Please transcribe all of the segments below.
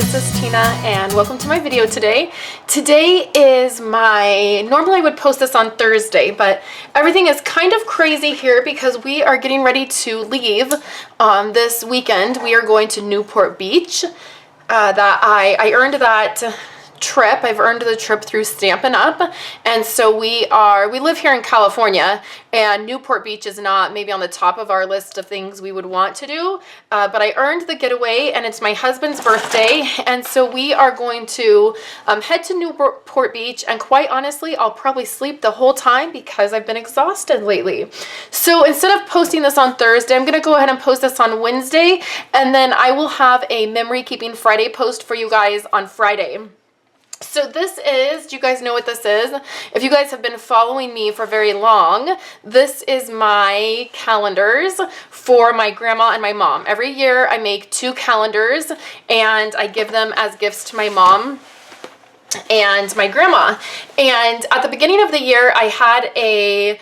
this is Tina and welcome to my video today. Today is normally I would post this on Thursday, but everything is kind of crazy here because we are getting ready to leave this weekend. We are going to Newport Beach. I earned that trip. I've earned the trip through Stampin' Up, and so we live here in California, and Newport Beach is not maybe on the top of our list of things we would want to do, but I earned the getaway, and it's my husband's birthday, and so we are going to head to Newport Beach, and quite honestly, I'll probably sleep the whole time because I've been exhausted lately. So instead of posting this on Thursday, I'm going to go ahead and post this on Wednesday, and then I will have a Memory Keeping Friday post for you guys on Friday. So this is, do you guys know what this is? If you guys have been following me for very long, this is my calendars for my grandma and my mom. Every year I make 2 calendars and I give them as gifts to my mom and my grandma. And at the beginning of the year, I had a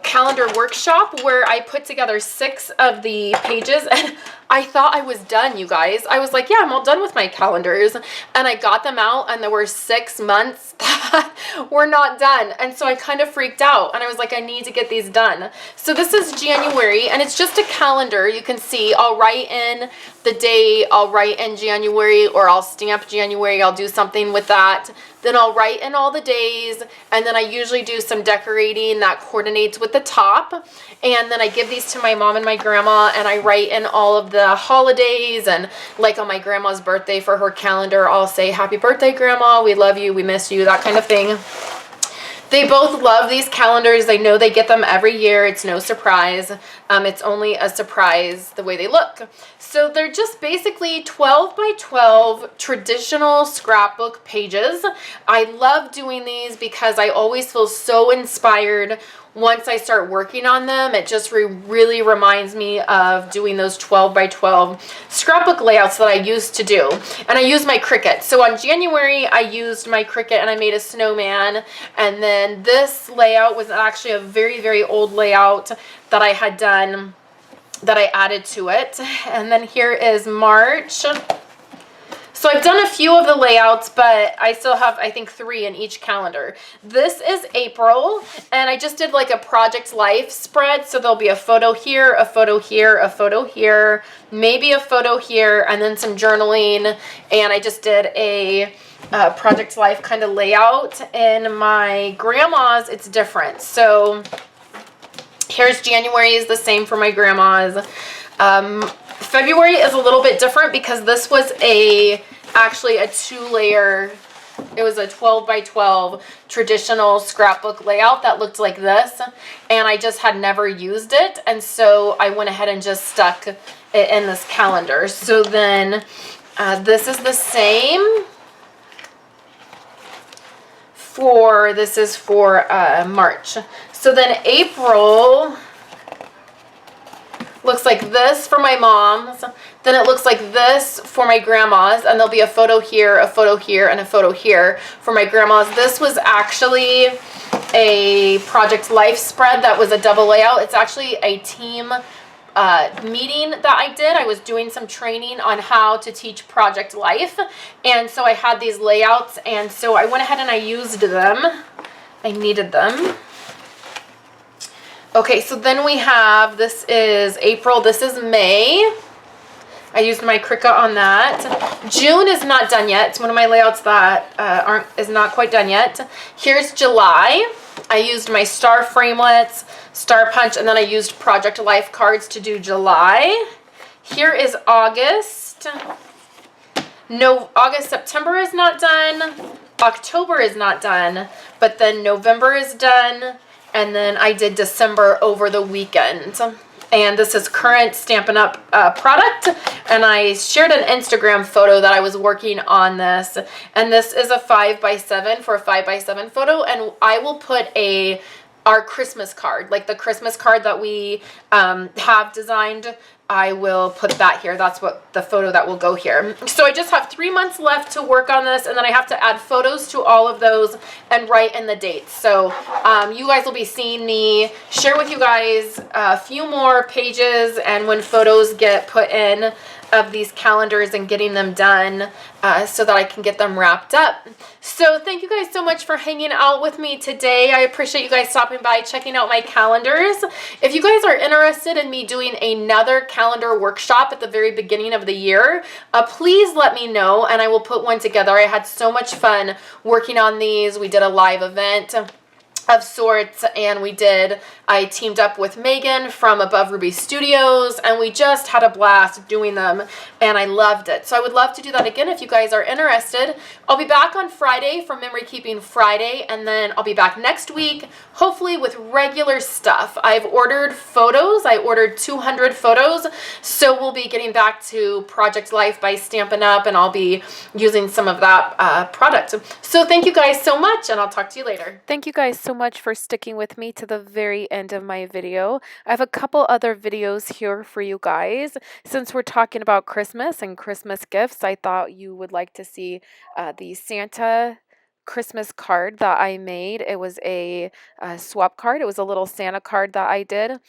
calendar workshop where I put together 6 of the pages, and I thought I was done, you guys. I was like, yeah, I'm all done with my calendars. And I got them out, and there were 6 months that were not done. And so I kind of freaked out, and I was like, I need to get these done. So this is January, and it's just a calendar. You can see I'll write in the day, I'll write in January, or I'll stamp January. I'll do something with that. Then I'll write in all the days, and then I usually do some decorating that coordinates with the top. And then I give these to my mom and my grandma, and I write in all of the holidays, and like on my grandma's birthday for her calendar, I'll say, happy birthday, Grandma, we love you, we miss you, that kind of thing. They both love these calendars. They know they get them every year. It's no surprise. It's only a surprise the way they look. So they're just basically 12 by 12 traditional scrapbook pages. I love doing these because I always feel so inspired once I start working on them. It just really reminds me of doing those 12 by 12 scrapbook layouts that I used to do. And I use my Cricut. So on January, I used my Cricut and I made a snowman. And then this layout was actually a very, very old layout that I had done that I added to it. And then here is March. So I've done a few of the layouts, but I still have, I think, 3 in each calendar. This is April, and I just did like a project life spread. So there'll be a photo here, a photo here, a photo here, maybe a photo here, and then some journaling. And I just did a project life kind of layout. In my grandma's, it's different. So here's January is the same for my grandma's. February is a little bit different because this was actually a 2-layer, it was a 12 by 12 traditional scrapbook layout that looked like this, and I just had never used it, and so I went ahead and just stuck it in this calendar. So then this is the same this is for March. So then April looks like this for my mom's, then it looks like this for my grandma's, and there'll be a photo here, and a photo here for my grandma's. This was actually a project life spread that was a double layout. It's actually a team meeting that I did. I was doing some training on how to teach project life, and so I had these layouts, and so I went ahead and I used them. I needed them. Okay, so then we have, this is April, this is May. I used my Cricut on that. June is not done yet. It's one of my layouts that is not quite done yet. Here's July. I used my star framelits, star punch, and then I used project life cards to do July. Here is August. No, August, September is not done. October is not done, but then November is done. And then I did December over the weekend. And this is current Stampin' Up product. And I shared an Instagram photo that I was working on this. And this is a 5 by 7 for a 5 by 7 photo. And I will put our Christmas card, like the Christmas card that we have designed I will put that here. That's what the photo that will go here. So I just have 3 months left to work on this, and then I have to add photos to all of those and write in the dates. So you guys will be seeing me share with you guys a few more pages and when photos get put in of these calendars and getting them done so that I can get them wrapped up. So thank you guys so much for hanging out with me today. I appreciate you guys stopping by, checking out my calendars. If you guys are interested in me doing another calendar workshop at the very beginning of the year, please let me know and I will put one together. I had so much fun working on these. We did a live event of sorts, and I teamed up with Megan from Above Ruby Studios, and we just had a blast doing them, and I loved it. So I would love to do that again if you guys are interested. I'll be back on Friday for Memory Keeping Friday, and then I'll be back next week, hopefully with regular stuff. I've ordered photos. I ordered 200 photos, so we'll be getting back to Project Life by Stampin' Up, and I'll be using some of that product. So thank you guys so much, and I'll talk to you later. Thank you guys so much for sticking with me to the very end of my video. I have a couple other videos here for you guys. Since we're talking about Christmas and Christmas gifts, I thought you would like to see the Santa Christmas card that I made. It was a swap card. It was a little Santa card that I did.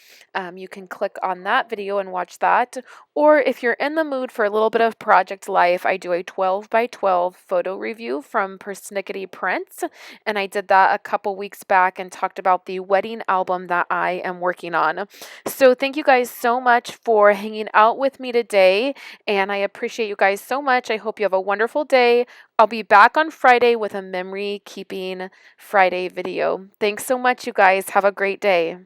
You can click on that video and watch that. Or if you're in the mood for a little bit of Project Life, I do a 12 by 12 photo review from Persnickety Prints. And I did that a couple weeks back and talked about the wedding album that I am working on. So thank you guys so much for hanging out with me today. And I appreciate you guys so much. I hope you have a wonderful day. I'll be back on Friday with a Memory Keeping Friday video. Thanks so much, you guys. Have a great day.